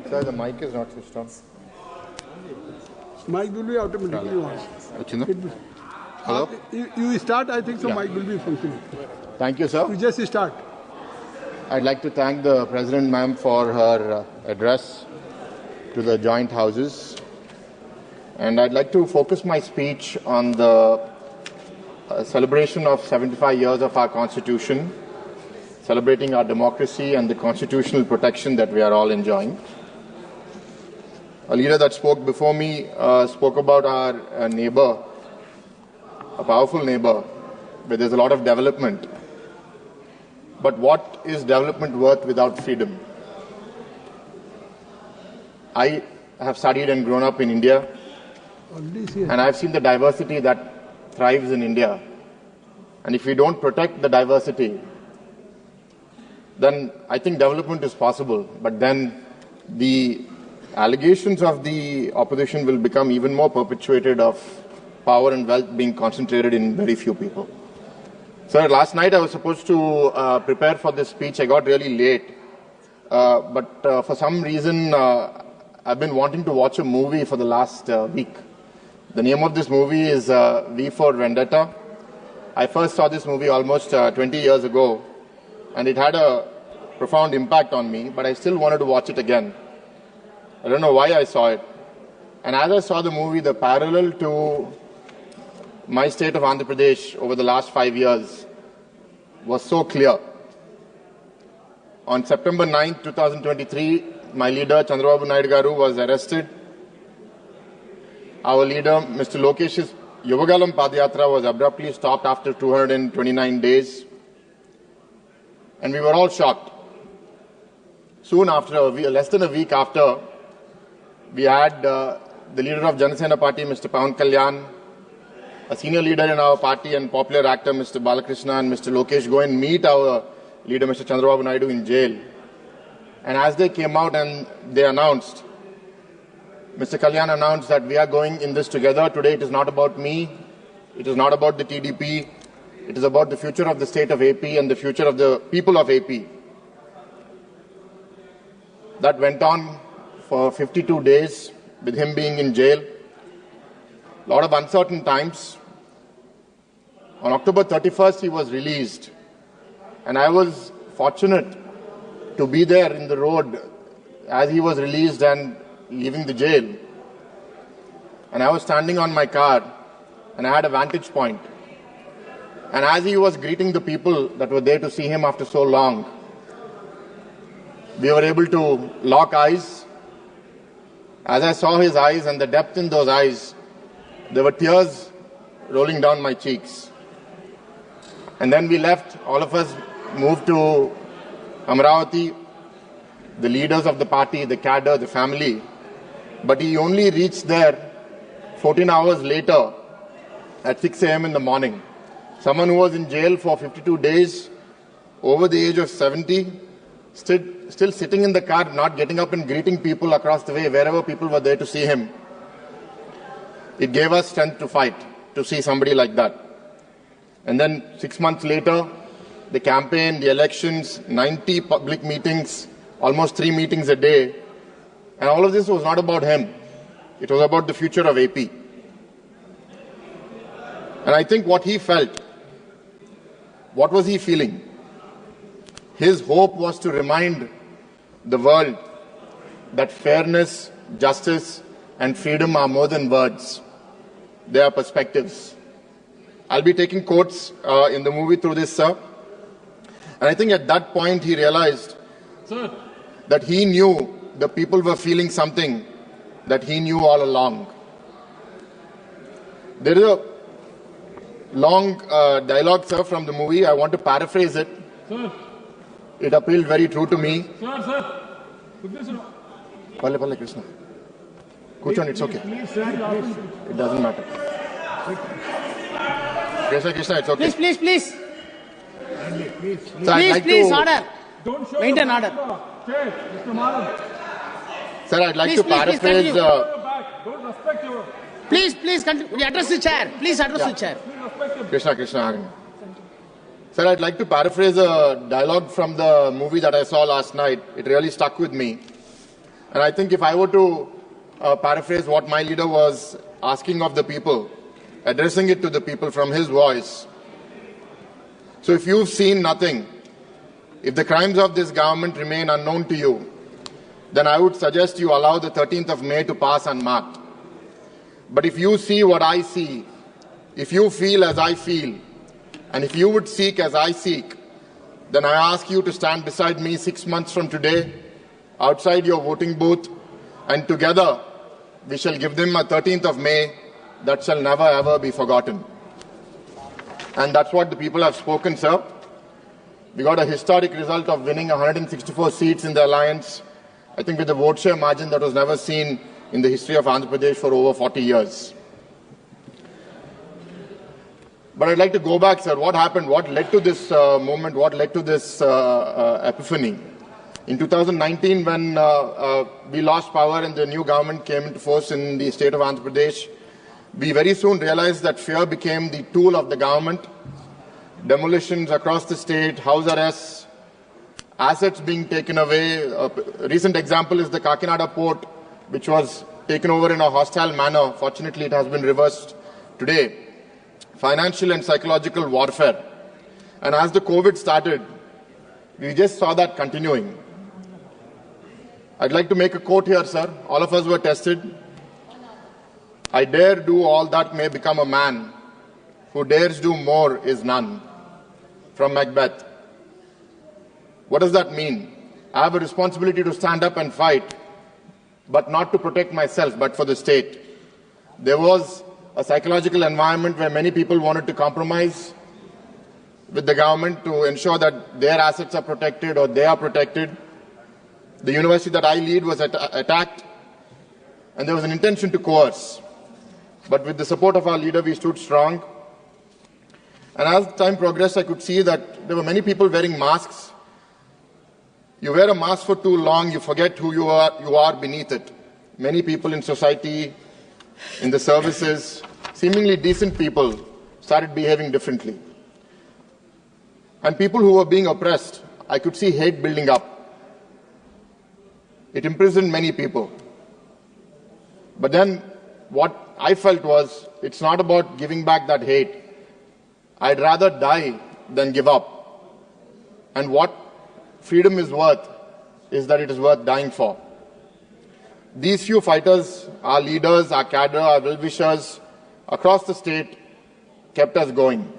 Sir, the mic is not switched on. Mic will be automatically on. Hello? You start, I think so mic will be functioning. Thank you, sir. You just start. I'd like to thank the President, ma'am, for her address to the joint houses. And I'd like to focus my speech on the celebration of 75 years of our Constitution, celebrating our democracy and the constitutional protection that we are all enjoying. A leader that spoke before me spoke about our neighbor, a powerful neighbor, where there's a lot of development. But what is development worth without freedom? I have studied and grown up in India, and I've seen the diversity that thrives in India. And if we don't protect the diversity, then I think development is possible. But then the allegations of the opposition will become even more perpetuated of power and wealth being concentrated in very few people. Sir, last night I was supposed to prepare for this speech. I got really late. But for some reason, I've been wanting to watch a movie for the last week. The name of this movie is V for Vendetta. I first saw this movie almost 20 years ago, and it had a profound impact on me, but I still wanted to watch it again. I don't know why I saw it. And as I saw the movie, the parallel to my state of Andhra Pradesh over the last 5 years was so clear. On September 9, 2023, my leader, Chandrababu Naidu Garu, was arrested. Our leader, Mr. Lokesh's Yuvagalam Padayatra, was abruptly stopped after 229 days. And we were all shocked. Soon after, less than a week after, we had the leader of Janasena Party, Mr. Pawan Kalyan, a senior leader in our party and popular actor, Mr. Balakrishna, and Mr. Lokesh go and meet our leader, Mr. Chandrababu Naidu, in jail. And as they came out and they announced, Mr. Kalyan announced that we are going in this together. Today it is not about me, it is not about the TDP, it is about the future of the state of AP and the future of the people of AP. That went on for 52 days with him being in jail. A lot of uncertain times. On October 31st, he was released. And I was fortunate to be there in the road as he was released and leaving the jail. And I was standing on my car and I had a vantage point. And as he was greeting the people that were there to see him after so long, we were able to lock eyes. As I saw his eyes and the depth in those eyes, there were tears rolling down my cheeks. And then we left, all of us moved to Amravati, the leaders of the party, the cadre, the family. But he only reached there 14 hours later at 6 a.m. in the morning. Someone who was in jail for 52 days, over the age of 70, still sitting in the car, not getting up and greeting people across the way, wherever people were there to see him. It gave us strength to fight, to see somebody like that. And then 6 months later, the campaign, the elections, 90 public meetings, almost 3 meetings a day. And all of this was not about him. It was about the future of AP. And I think what he felt, what was he feeling? His hope was to remind the world that fairness, justice, and freedom are more than words. They are perspectives. I'll be taking quotes in the movie through this, sir. And I think at that point he realized that he knew the people were feeling something that he knew all along. There is a long dialogue, sir, from the movie. I want to paraphrase it. Sir. It appealed very true to me. Sir. Pale, Krishna. Kuchon, it's okay. It doesn't matter. Krishna, it's okay. Please. Sir, Please, order. Don't show Maintain order. Okay, Mr. Maran. Sir, I'd like to paraphrase. continue. Don't respect your. Please, continue. Address the chair. Please address the chair. Please respect your. Krishna. Sir, I'd like to paraphrase a dialogue from the movie that I saw last night. It really stuck with me. And I think if I were to paraphrase what my leader was asking of the people, addressing it to the people from his voice. So if you've seen nothing, if the crimes of this government remain unknown to you, then I would suggest you allow the 13th of May to pass unmarked. But if you see what I see, if you feel as I feel, and if you would seek as I seek, then I ask you to stand beside me 6 months from today, outside your voting booth, and together we shall give them a 13th of May that shall never ever be forgotten. And that's what the people have spoken, sir. We got a historic result of winning 164 seats in the alliance, I think with a vote share margin that was never seen in the history of Andhra Pradesh for over 40 years. But I'd like to go back, sir. What happened? What led to this moment? What led to this epiphany? In 2019, when we lost power and the new government came into force in the state of Andhra Pradesh, we very soon realized that fear became the tool of the government. Demolitions across the state, house arrests, assets being taken away. A recent example is the Kakinada port, which was taken over in a hostile manner. Fortunately, it has been reversed today. Financial and psychological warfare. And as the COVID started, we just saw that continuing. I'd like to make a quote here, sir. All of us were tested. I dare do all that may become a man. Who dares do more is none. From Macbeth. What does that mean? I have a responsibility to stand up and fight, but not to protect myself, but for the state. There was a psychological environment where many people wanted to compromise with the government to ensure that their assets are protected or they are protected. The university that I lead was attacked, and there was an intention to coerce. But with the support of our leader, we stood strong. And as time progressed, I could see that there were many people wearing masks. You wear a mask for too long, you forget who you are beneath it. Many people in society, in the services, seemingly decent people started behaving differently. And people who were being oppressed, I could see hate building up. It imprisoned many people. But then what I felt was, it's not about giving back that hate. I'd rather die than give up. And what freedom is worth is that it is worth dying for. These few fighters, our leaders, our cadre, our well-wishers across the state kept us going.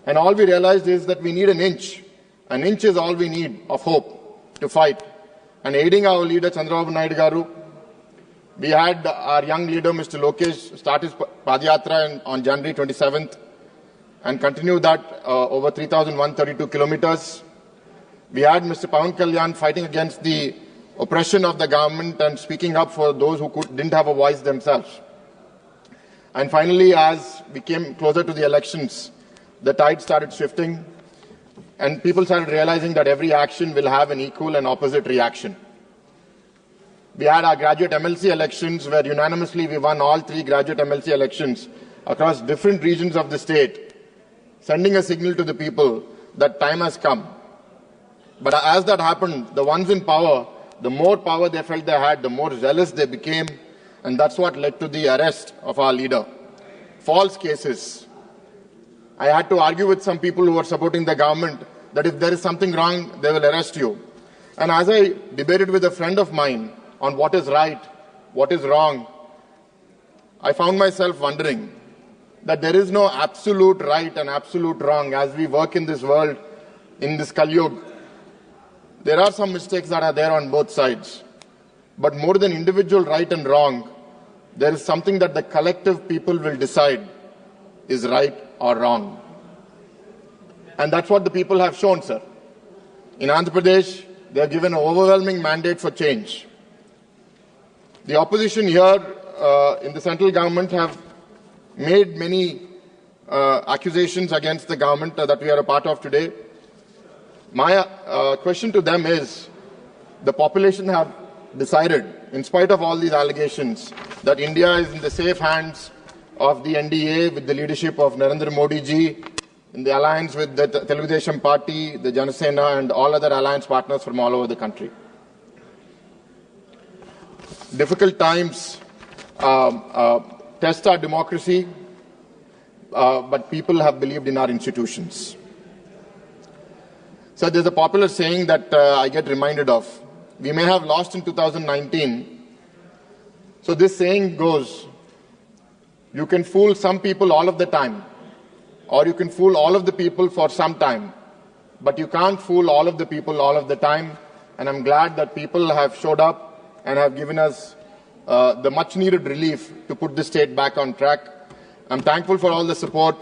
And all we realized is that we need an inch. An inch is all we need of hope to fight. And aiding our leader, Chandrababu Naidu Garu, we had our young leader, Mr. Lokesh, start his Padayatra on January 27th and continue that over 3,132 kilometers. We had Mr. Pawan Kalyan fighting against the oppression of the government and speaking up for those who didn't have a voice themselves. And finally, as we came closer to the elections, the tide started shifting and people started realizing that every action will have an equal and opposite reaction. We had our graduate MLC elections where unanimously we won all 3 graduate MLC elections across different regions of the state, sending a signal to the people that time has come. But as that happened, the ones in power, the more power they felt they had, the more zealous they became, and that's what led to the arrest of our leader. False cases. I had to argue with some people who were supporting the government that if there is something wrong, they will arrest you. And as I debated with a friend of mine on what is right, what is wrong, I found myself wondering that there is no absolute right and absolute wrong as we work in this world, in this Kali Yuga. There are some mistakes that are there on both sides. But more than individual right and wrong, there is something that the collective people will decide is right or wrong. And that's what the people have shown, sir. In Andhra Pradesh, they have given an overwhelming mandate for change. The opposition here in the central government have made many accusations against the government that we are a part of today. My question to them is, the population have decided, in spite of all these allegations, that India is in the safe hands of the NDA with the leadership of Narendra Modi ji, in the alliance with the Telugudesam Party, the Janasena, and all other alliance partners from all over the country. Difficult times test our democracy, but people have believed in our institutions. So there's a popular saying that I get reminded of. We may have lost in 2019. So this saying goes, you can fool some people all of the time, or you can fool all of the people for some time, but you can't fool all of the people all of the time. And I'm glad that people have showed up and have given us the much needed relief to put the state back on track. I'm thankful for all the support.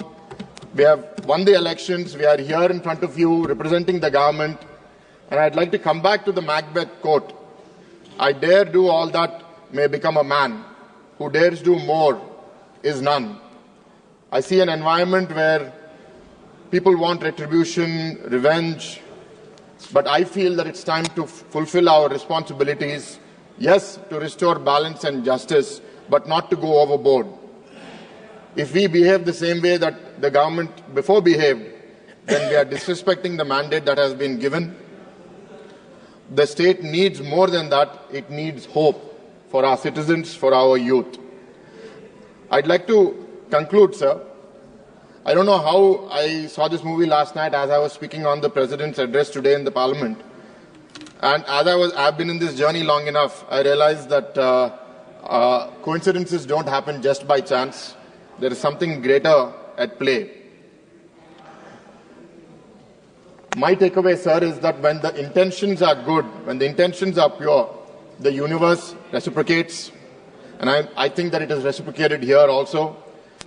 We have won the elections. We are here in front of you representing the government. And I'd like to come back to the Macbeth quote. I dare do all that may become a man. Who dares do more is none. I see an environment where people want retribution, revenge, but I feel that it's time to fulfill our responsibilities. Yes, to restore balance and justice, but not to go overboard. If we behave the same way that the government before behaved, then we are disrespecting the mandate that has been given. The state needs more than that. It needs hope for our citizens, for our youth. I'd like to conclude, sir. I don't know how I saw this movie last night as I was speaking on the President's address today in the Parliament. And as I've been in this journey long enough, I realized that coincidences don't happen just by chance. There is something greater at play. My takeaway, sir, is that when the intentions are good, when the intentions are pure, the universe reciprocates. And I think that it is reciprocated here also.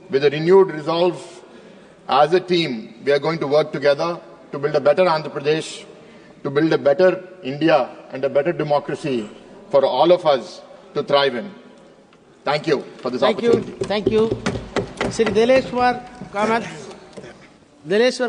With a renewed resolve, as a team, we are going to work together to build a better Andhra Pradesh, to build a better India and a better democracy for all of us to thrive in. Thank you for this opportunity. Thank you. Sri Deleshwar, comment. Deleshwar.